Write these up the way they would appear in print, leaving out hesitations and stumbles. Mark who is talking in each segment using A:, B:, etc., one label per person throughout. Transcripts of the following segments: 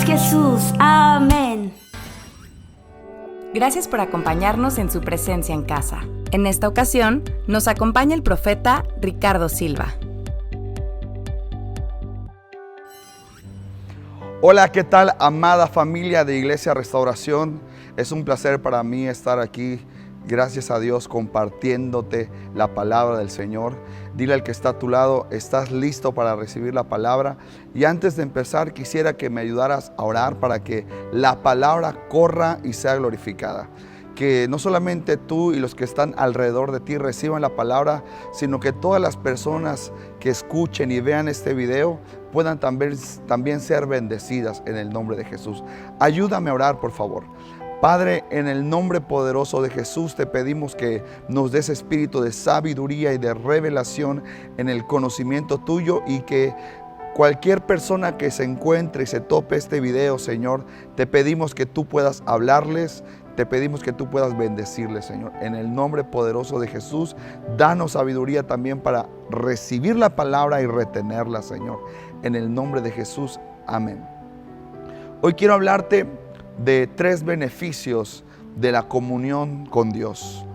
A: es Jesús. Amén.
B: Gracias por acompañarnos en su presencia en casa. En esta ocasión, nos acompaña el profeta Ricardo Silva.
C: Hola, ¿qué tal, amada familia de Iglesia Restauración? Es un placer para mí estar aquí, gracias a Dios, compartiéndote la palabra del Señor. Dile al que está a tu lado, ¿estás listo para recibir la palabra? Y antes de empezar, quisiera que me ayudaras a orar para que la palabra corra y sea glorificada. Que no solamente tú y los que están alrededor de ti reciban la palabra, sino que todas las personas que escuchen y vean este video puedan también ser bendecidas en el nombre de Jesús. Ayúdame a orar, por favor. Padre, en el nombre poderoso de Jesús te pedimos que nos des espíritu de sabiduría y de revelación en el conocimiento tuyo, y que cualquier persona que se encuentre y se tope este video, Señor, te pedimos que tú puedas hablarles, te pedimos que tú puedas bendecirles, Señor. En el nombre poderoso de Jesús, danos sabiduría también para recibir la palabra y retenerla, Señor. En el nombre de Jesús, amén. Hoy quiero hablarte de 3 beneficios de la comunión con Dios.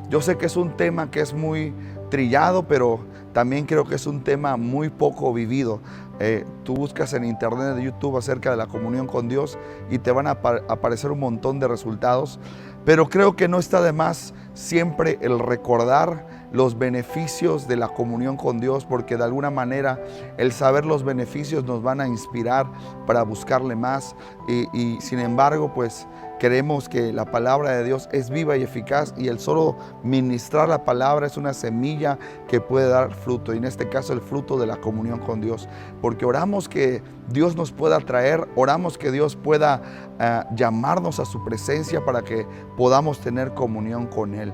C: Yo sé que es un tema que es muy trillado, pero también creo que es un tema muy poco vivido. Tú buscas en internet, de YouTube, acerca de la comunión con Dios y te van a aparecer un montón de resultados, pero creo que no está de más siempre el recordar los beneficios de la comunión con Dios, porque de alguna manera el saber los beneficios nos van a inspirar para buscarle más, y sin embargo, pues creemos que la palabra de Dios es viva y eficaz, y el solo ministrar la palabra es una semilla que puede dar fruto, y en este caso el fruto de la comunión con Dios, porque oramos que Dios nos pueda traer, oramos que Dios pueda llamarnos a su presencia para que podamos tener comunión con Él.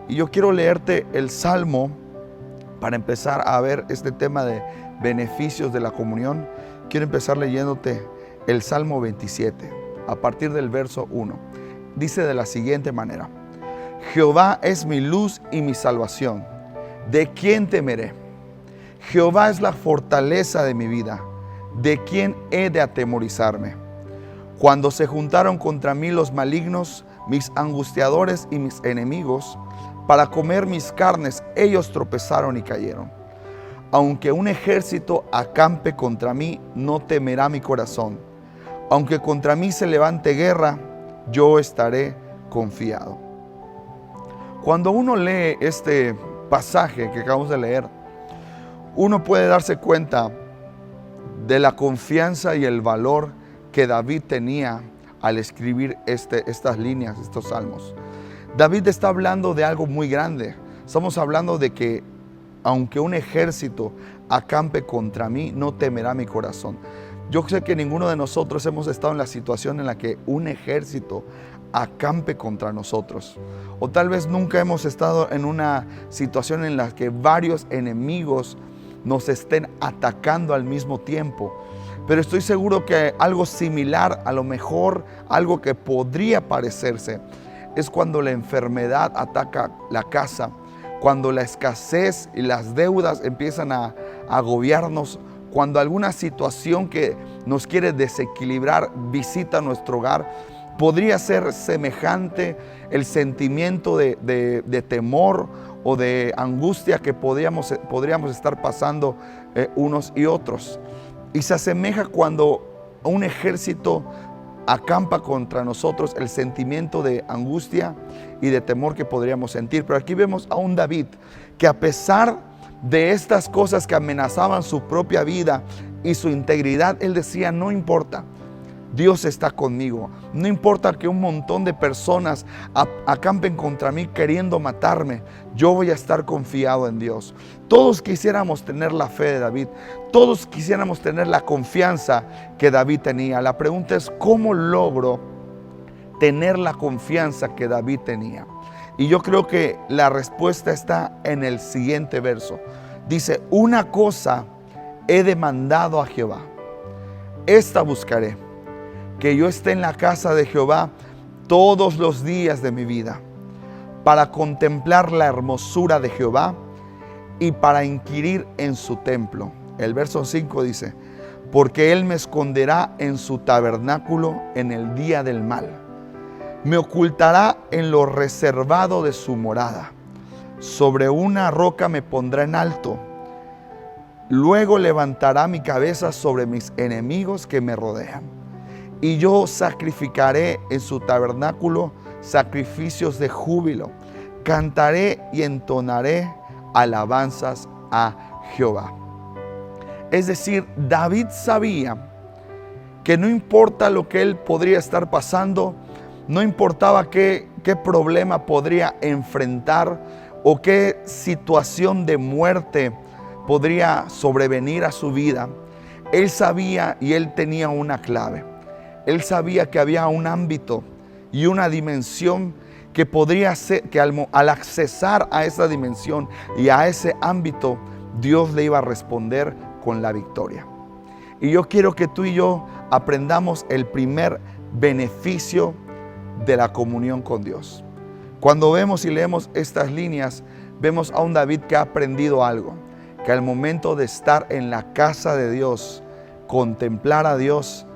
C: Y yo quiero leerte el Salmo para empezar a ver este tema de beneficios de la comunión. Quiero empezar leyéndote el Salmo 27, a partir del verso 1. Dice de la siguiente manera: Jehová es mi luz y mi salvación, ¿de quién temeré? Jehová es la fortaleza de mi vida, ¿de quién he de atemorizarme? Cuando se juntaron contra mí los malignos, mis angustiadores y mis enemigos, para comer mis carnes, ellos tropezaron y cayeron. Aunque un ejército acampe contra mí, no temerá mi corazón. Aunque contra mí se levante guerra, yo estaré confiado. Cuando uno lee este pasaje que acabamos de leer, uno puede darse cuenta de la confianza y el valor que David tenía al escribir estas líneas, estos salmos. David está hablando de algo muy grande. Estamos hablando de que aunque un ejército acampe contra mí, no temerá mi corazón. Yo sé que ninguno de nosotros hemos estado en la situación en la que un ejército acampe contra nosotros. O tal vez nunca hemos estado en una situación en la que varios enemigos nos estén atacando al mismo tiempo. Pero estoy seguro que algo similar, a lo mejor algo que podría parecerse, es cuando la enfermedad ataca la casa, cuando la escasez y las deudas empiezan a agobiarnos, cuando alguna situación que nos quiere desequilibrar visita nuestro hogar. Podría ser semejante el sentimiento de temor o de angustia que podríamos estar pasando unos y otros. Y se asemeja cuando un ejército acampa contra nosotros, el sentimiento de angustia y de temor que podríamos sentir. Pero aquí vemos a un David que, a pesar de estas cosas que amenazaban su propia vida y su integridad, él decía: no importa, Dios está conmigo. No importa que un montón de personas acampen contra mí queriendo matarme, yo voy a estar confiado en Dios. Todos quisiéramos tener la fe de David. Todos quisiéramos tener la confianza que David tenía. La pregunta es: ¿cómo logro tener la confianza que David tenía? Y yo creo que la respuesta está en el siguiente verso. Dice: una cosa he demandado a Jehová, esta buscaré, que yo esté en la casa de Jehová todos los días de mi vida, para contemplar la hermosura de Jehová y para inquirir en su templo. El verso 5 dice: porque Él me esconderá en su tabernáculo en el día del mal. Me ocultará en lo reservado de su morada. Sobre una roca me pondrá en alto. Luego levantará mi cabeza sobre mis enemigos que me rodean. Y yo sacrificaré en su tabernáculo sacrificios de júbilo. Cantaré y entonaré alabanzas a Jehová. Es decir, David sabía que no importa lo que él podría estar pasando, no importaba qué problema podría enfrentar o qué situación de muerte podría sobrevenir a su vida. Él sabía y él tenía una clave. Él sabía que había un ámbito y una dimensión que podría ser, que al accesar a esa dimensión y a ese ámbito, Dios le iba a responder con la victoria. Y yo quiero que tú y yo aprendamos el primer beneficio de la comunión con Dios. Cuando vemos y leemos estas líneas, vemos a un David que ha aprendido algo, que al momento de estar en la casa de Dios, contemplar a Dios,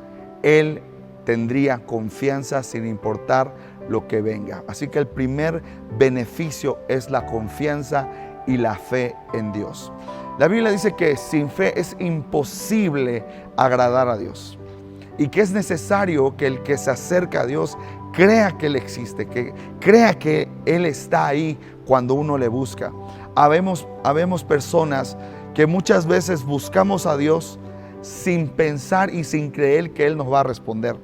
C: él tendría confianza sin importar lo que venga. Así que el primer beneficio es la confianza y la fe en Dios. La Biblia dice que sin fe es imposible agradar a Dios y que es necesario que el que se acerca a Dios crea que Él existe, que crea que Él está ahí cuando uno le busca. Habemos personas que muchas veces buscamos a Dios sin pensar y sin creer que Él nos va a responder.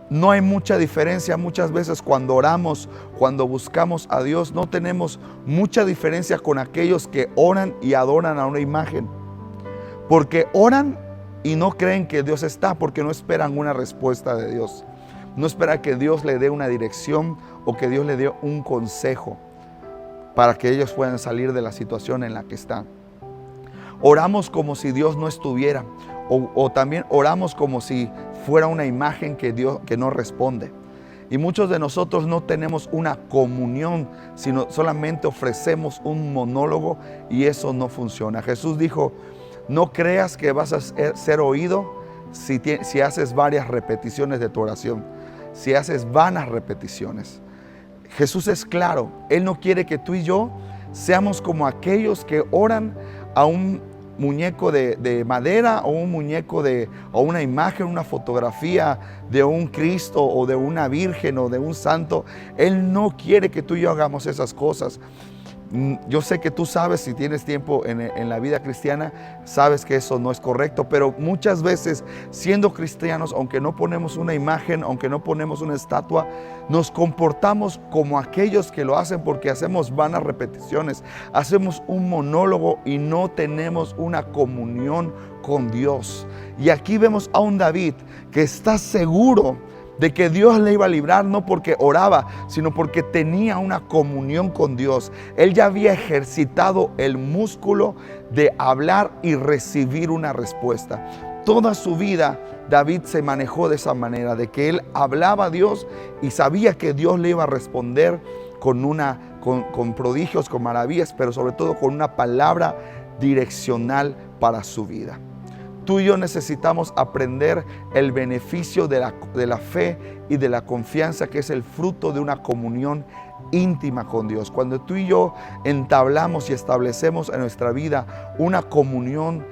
C: No hay mucha diferencia muchas veces cuando oramos, cuando buscamos a Dios. No tenemos mucha diferencia con aquellos que oran y adoran a una imagen. Porque oran y no creen que Dios está, porque no esperan una respuesta de Dios. No esperan que Dios le dé una dirección o que Dios le dé un consejo para que ellos puedan salir de la situación en la que están. Oramos como si Dios no estuviera, o también oramos como si fuera una imagen que no responde. Y muchos de nosotros no tenemos una comunión, sino solamente ofrecemos un monólogo y eso no funciona. Jesús dijo, no creas que vas a ser oído si haces varias repeticiones de tu oración, si haces vanas repeticiones. Jesús es claro, Él no quiere que tú y yo seamos como aquellos que oran a un muñeco de madera o un muñeco o una imagen, una fotografía de un Cristo o de una Virgen o de un santo. Él no quiere que tú y yo hagamos esas cosas. Yo sé que tú sabes, si tienes tiempo en la vida cristiana, sabes que eso no es correcto, pero muchas veces siendo cristianos, aunque no ponemos una imagen, aunque no ponemos una estatua, nos comportamos como aquellos que lo hacen porque hacemos vanas repeticiones, hacemos un monólogo y no tenemos una comunión con Dios. Y aquí vemos a un David que está seguro de que Dios le iba a librar, no porque oraba, sino porque tenía una comunión con Dios. Él ya había ejercitado el músculo de hablar y recibir una respuesta. Toda su vida David se manejó de esa manera, de que él hablaba a Dios y sabía que Dios le iba a responder con prodigios, con maravillas, pero sobre todo con una palabra direccional para su vida. Tú y yo necesitamos aprender el beneficio de la fe y de la confianza, que es el fruto de una comunión íntima con Dios. Cuando tú y yo entablamos y establecemos en nuestra vida una comunión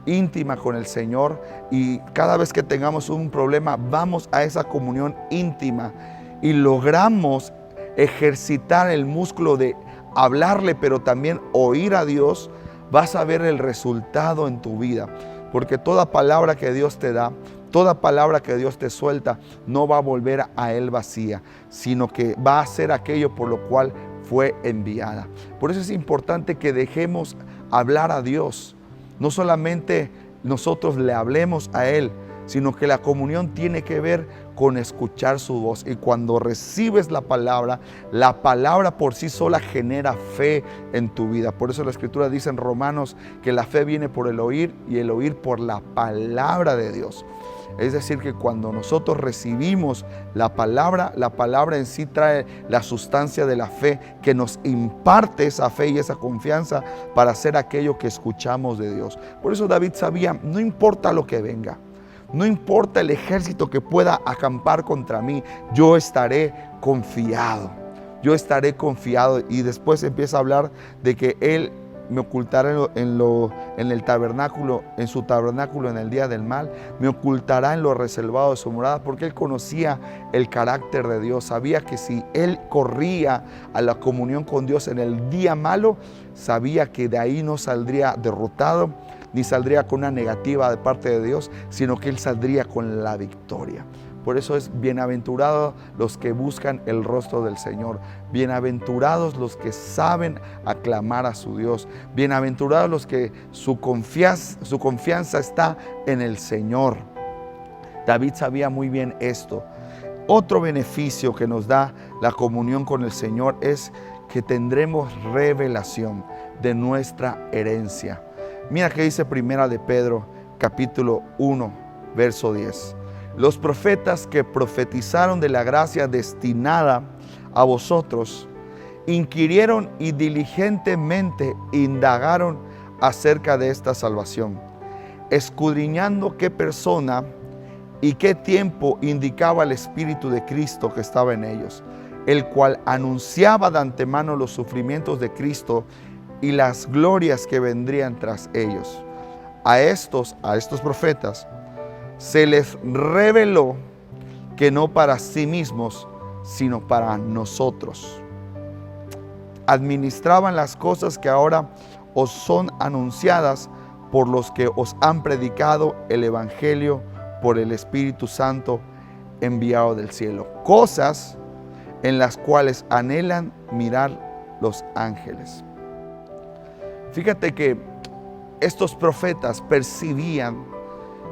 C: íntima con el Señor, y cada vez que tengamos un problema vamos a esa comunión íntima y logramos ejercitar el músculo de hablarle, pero también oír a Dios, vas a ver el resultado en tu vida. Porque toda palabra que Dios te da, toda palabra que Dios te suelta, no va a volver a Él vacía, sino que va a hacer aquello por lo cual fue enviada. Por eso es importante que dejemos hablar a Dios. No solamente nosotros le hablemos a Él, sino que la comunión tiene que ver con escuchar su voz. Y cuando recibes la palabra por sí sola genera fe en tu vida. Por eso la Escritura dice en Romanos que la fe viene por el oír y el oír por la palabra de Dios. Es decir, que cuando nosotros recibimos la palabra en sí trae la sustancia de la fe que nos imparte esa fe y esa confianza para hacer aquello que escuchamos de Dios. Por eso David sabía, no importa lo que venga, no importa el ejército que pueda acampar contra mí, yo estaré confiado. Yo estaré confiado. Y después empieza a hablar de que él me ocultará en el tabernáculo, en su tabernáculo en el día del mal, me ocultará en lo reservado de su morada, porque él conocía el carácter de Dios. Sabía que si él corría a la comunión con Dios en el día malo, sabía que de ahí no saldría derrotado, ni saldría con una negativa de parte de Dios, sino que él saldría con la victoria. Por eso es bienaventurados los que buscan el rostro del Señor. Bienaventurados los que saben aclamar a su Dios. Bienaventurados los que su confianza está en el Señor. David sabía muy bien esto. Otro beneficio que nos da la comunión con el Señor es que tendremos revelación de nuestra herencia. Mira que dice Primera de Pedro, capítulo 1, verso 10. Los profetas que profetizaron de la gracia destinada a vosotros, inquirieron y diligentemente indagaron acerca de esta salvación, escudriñando qué persona y qué tiempo indicaba el Espíritu de Cristo que estaba en ellos, el cual anunciaba de antemano los sufrimientos de Cristo y las glorias que vendrían tras ellos. A estos profetas se les reveló que no para sí mismos, sino para nosotros. Administraban las cosas que ahora os son anunciadas por los que os han predicado el Evangelio por el Espíritu Santo enviado del cielo. Cosas en las cuales anhelan mirar los ángeles. Fíjate que estos profetas percibían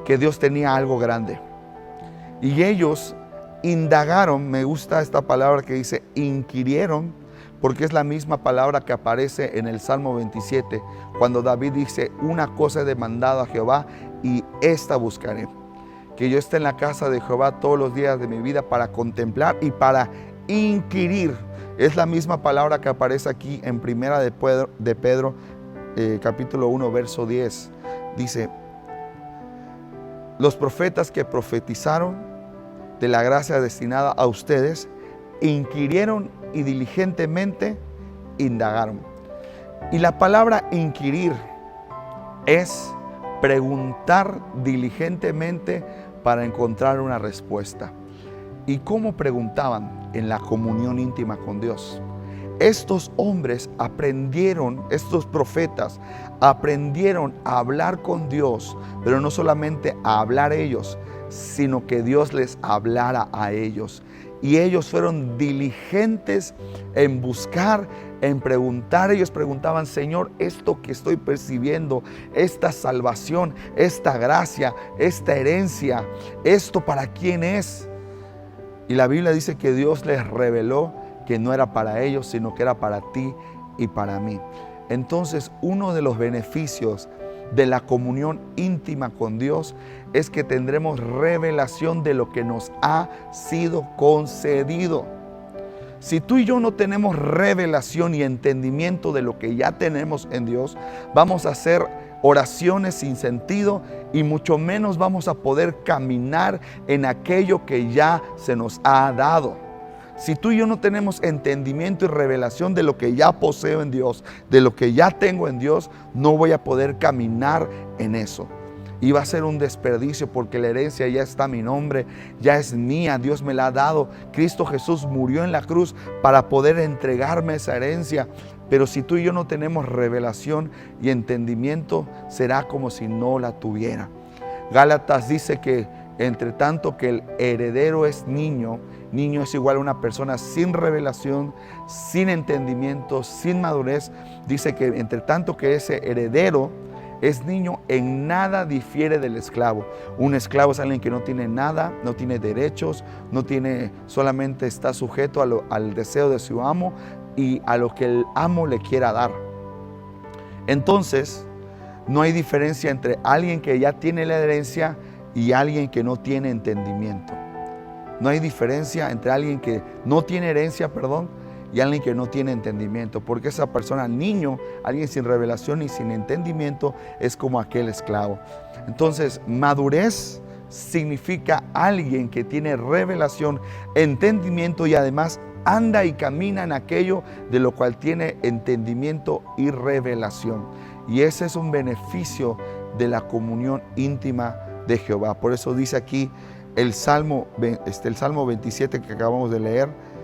C: que Dios tenía algo grande. Y ellos indagaron, me gusta esta palabra que dice inquirieron, porque es la misma palabra que aparece en el Salmo 27, cuando David dice, una cosa he demandado a Jehová y esta buscaré, que yo esté en la casa de Jehová todos los días de mi vida para contemplar y para inquirir. Es la misma palabra que aparece aquí en Primera de Pedro, capítulo 1, verso 10. Dice, los profetas que profetizaron de la gracia destinada a ustedes, inquirieron y diligentemente indagaron. Y la palabra inquirir es preguntar diligentemente para encontrar una respuesta. ¿Y cómo preguntaban? En la comunión íntima con Dios. Estos hombres aprendieron, estos profetas aprendieron a hablar con Dios, pero no solamente a hablar ellos, sino que Dios les hablara a ellos. Y ellos fueron diligentes en buscar, en preguntar. Ellos preguntaban, Señor, esto que estoy percibiendo, esta salvación, esta gracia, esta herencia, ¿esto para quién es? Y la Biblia dice que Dios les reveló que no era para ellos, sino que era para ti y para mí. Entonces, uno de los beneficios de la comunión íntima con Dios es que tendremos revelación de lo que nos ha sido concedido. Si tú y yo no tenemos revelación y entendimiento de lo que ya tenemos en Dios, vamos a hacer oraciones sin sentido y mucho menos vamos a poder caminar en aquello que ya se nos ha dado. Si tú y yo no tenemos entendimiento y revelación de lo que ya poseo en Dios, de lo que ya tengo en Dios, no voy a poder caminar en eso. Y va a ser un desperdicio porque la herencia ya está a mi nombre, ya es mía, Dios me la ha dado. Cristo Jesús murió en la cruz para poder entregarme esa herencia. Pero si tú y yo no tenemos revelación y entendimiento, será como si no la tuviera. Gálatas dice que entre tanto que el heredero es niño, niño es igual a una persona sin revelación, sin entendimiento, sin madurez. Dice que entre tanto que ese heredero es niño, en nada difiere del esclavo. Un esclavo es alguien que no tiene nada, no tiene derechos, solamente está sujeto al deseo de su amo y a lo que el amo le quiera dar. Entonces, no hay diferencia entre alguien que ya tiene la herencia y alguien que no tiene entendimiento. No hay diferencia entre alguien que no tiene herencia, y alguien que no tiene entendimiento, porque esa persona, niño, alguien sin revelación y sin entendimiento, es como aquel esclavo. Entonces, madurez significa alguien que tiene revelación, entendimiento y además anda y camina en aquello de lo cual tiene entendimiento y revelación. Y ese es un beneficio de la comunión íntima de Jehová. Por eso dice aquí el Salmo 27 que acabamos de leer,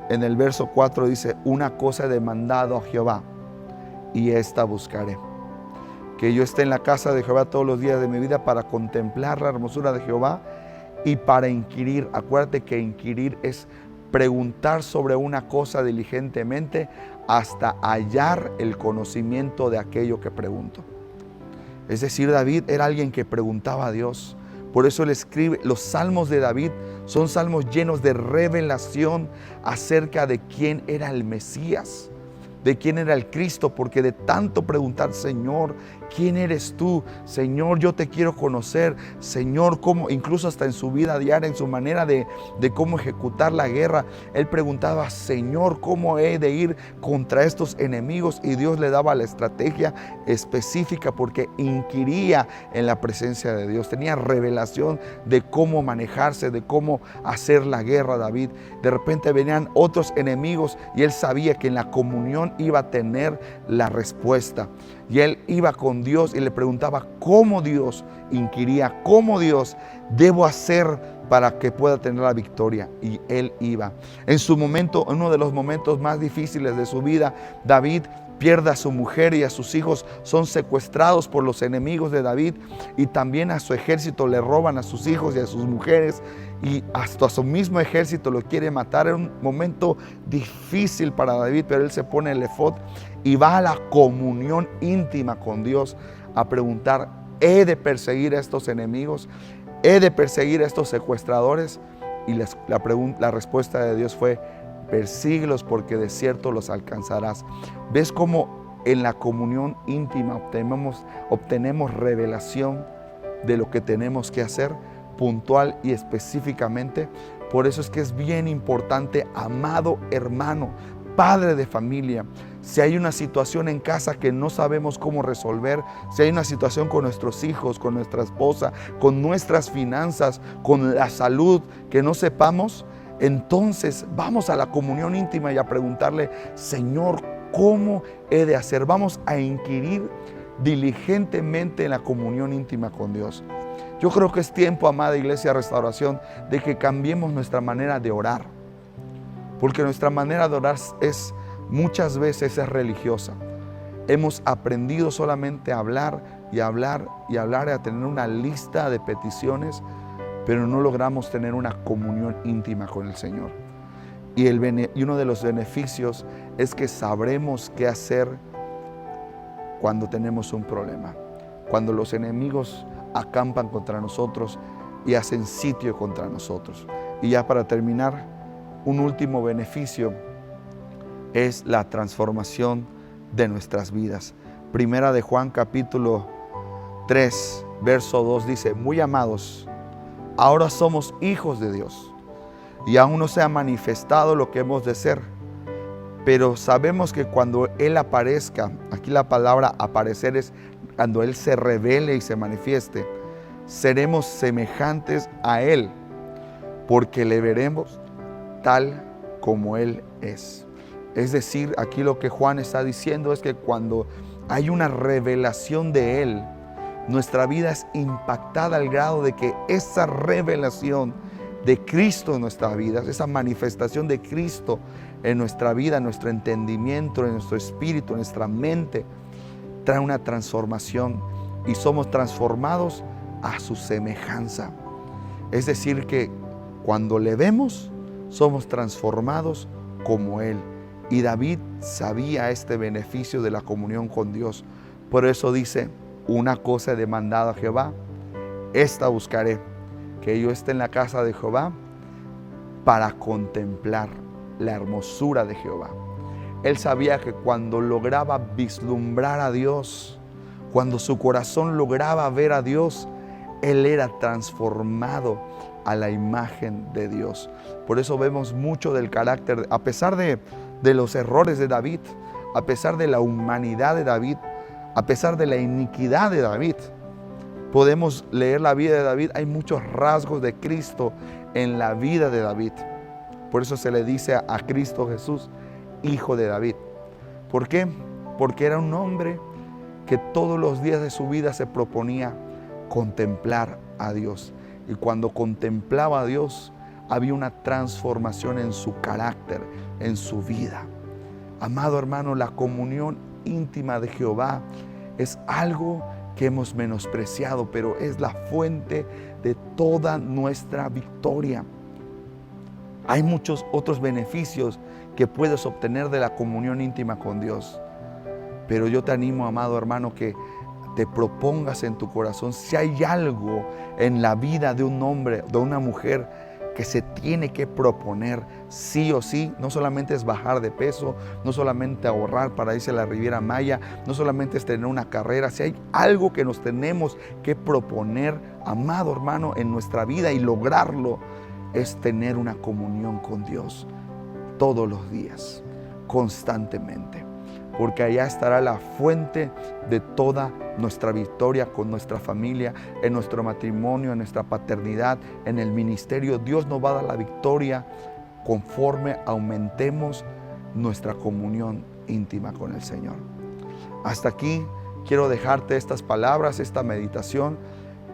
C: en el verso 4 dice: una cosa he demandado a Jehová y esta buscaré, que yo esté en la casa de Jehová todos los días de mi vida para contemplar la hermosura de Jehová y para inquirir. Acuérdate que inquirir es preguntar sobre una cosa diligentemente hasta hallar el conocimiento de aquello que pregunto. Es decir, David era alguien que preguntaba a Dios. Por eso él escribe, los salmos de David son salmos llenos de revelación acerca de quién era el Mesías, de quién era el Cristo, porque de tanto preguntar: Señor, ¿quién eres tú? Señor, yo te quiero conocer. Señor, cómo, incluso hasta en su vida diaria, en su manera de cómo ejecutar la guerra, él preguntaba: Señor, ¿cómo he de ir contra estos enemigos? Y Dios le daba la estrategia específica porque inquiría en la presencia de Dios. Tenía revelación de cómo manejarse, de cómo hacer la guerra. David, de repente venían otros enemigos y él sabía que en la comunión iba a tener la respuesta. Y él iba con Dios y le preguntaba cómo Dios, inquiría cómo Dios debo hacer para que pueda tener la victoria. Y él iba. En su momento, en uno de los momentos más difíciles de su vida, David pierde a su mujer y a sus hijos, son secuestrados por los enemigos de David, y también a su ejército le roban a sus hijos y a sus mujeres, y hasta a su mismo ejército lo quiere matar. Era un momento difícil para David, pero él se pone el efod y va a la comunión íntima con Dios a preguntar: ¿he de perseguir a estos enemigos? ¿He de perseguir a estos secuestradores? Y la respuesta de Dios fue: persíguelos, porque de cierto los alcanzarás. ¿Ves cómo en la comunión íntima obtenemos revelación de lo que tenemos que hacer puntual y específicamente? Por eso es que es bien importante, amado hermano, padre de familia, si hay una situación en casa que no sabemos cómo resolver, si hay una situación con nuestros hijos, con nuestra esposa, con nuestras finanzas, con la salud que no sepamos, entonces vamos a la comunión íntima y a preguntarle: Señor, ¿cómo he de hacer? Vamos a inquirir diligentemente en la comunión íntima con Dios. Yo creo que es tiempo, amada Iglesia Restauración, de que cambiemos nuestra manera de orar, porque nuestra manera de orar muchas veces es religiosa. Hemos aprendido solamente a hablar y hablar y hablar, y a tener una lista de peticiones, pero no logramos tener una comunión íntima con el Señor. Y uno de los beneficios es que sabremos qué hacer cuando tenemos un problema, cuando los enemigos acampan contra nosotros y hacen sitio contra nosotros. Y ya para terminar, un último beneficio es la transformación de nuestras vidas. Primera de Juan capítulo 3, verso 2 dice: muy amados, ahora somos hijos de Dios, y aún no se ha manifestado lo que hemos de ser, pero sabemos que cuando Él aparezca, aquí la palabra aparecer es cuando Él se revele y se manifieste, seremos semejantes a Él, porque le veremos tal como Él es. Es decir, aquí lo que Juan está diciendo es que cuando hay una revelación de Él, nuestra vida es impactada al grado de que esa revelación de Cristo en nuestra vida, esa manifestación de Cristo en nuestra vida, en nuestro entendimiento, en nuestro espíritu, en nuestra mente, trae una transformación y somos transformados a su semejanza. Es decir, que cuando le vemos, somos transformados como Él. Y David sabía este beneficio de la comunión con Dios. Por eso dice, una cosa he demandado a Jehová, esta buscaré, que yo esté en la casa de Jehová para contemplar la hermosura de Jehová. Él sabía que cuando lograba vislumbrar a Dios, cuando su corazón lograba ver a Dios, él era transformado a la imagen de Dios. Por eso vemos mucho del carácter, a pesar de los errores de David, a pesar de la humanidad de David, a pesar de la iniquidad de David. Podemos leer la vida de David, hay muchos rasgos de Cristo en la vida de David. Por eso se le dice a Cristo Jesús, Hijo de David. ¿Por qué? Porque era un hombre que todos los días de su vida se proponía contemplar a Dios. Y cuando contemplaba a Dios, había una transformación en su carácter, en su vida. Amado hermano, la comunión íntima de Jehová es algo que hemos menospreciado, pero es la fuente de toda nuestra victoria. Hay muchos otros beneficios que puedes obtener de la comunión íntima con Dios. Pero yo te animo, amado hermano, que te propongas en tu corazón, si hay algo en la vida de un hombre, de una mujer, que se tiene que proponer sí o sí, no solamente es bajar de peso, no solamente ahorrar para irse a la Riviera Maya, no solamente es tener una carrera, si hay algo que nos tenemos que proponer, amado hermano, en nuestra vida y lograrlo, es tener una comunión con Dios todos los días, constantemente. Porque allá estará la fuente de toda nuestra victoria con nuestra familia, en nuestro matrimonio, en nuestra paternidad, en el ministerio. Dios nos va a dar la victoria conforme aumentemos nuestra comunión íntima con el Señor. Hasta aquí quiero dejarte estas palabras, esta meditación.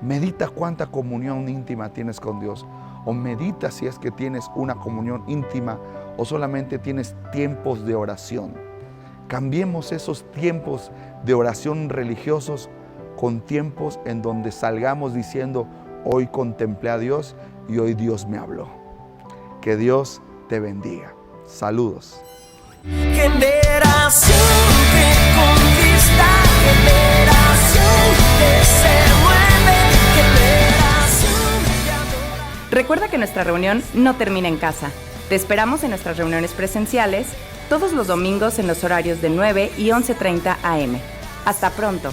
C: Medita cuánta comunión íntima tienes con Dios. O medita si es que tienes una comunión íntima o solamente tienes tiempos de oración. Cambiemos esos tiempos de oración religiosos con tiempos en donde salgamos diciendo, hoy contemplé a Dios y hoy Dios me habló. Que Dios te bendiga. Saludos.
D: Generación que conquista, generación que se mueve, generación que adora.
B: Recuerda que nuestra reunión no termina en casa. Te esperamos en nuestras reuniones presenciales todos los domingos en los horarios de 9 y 11:30 a.m. Hasta pronto.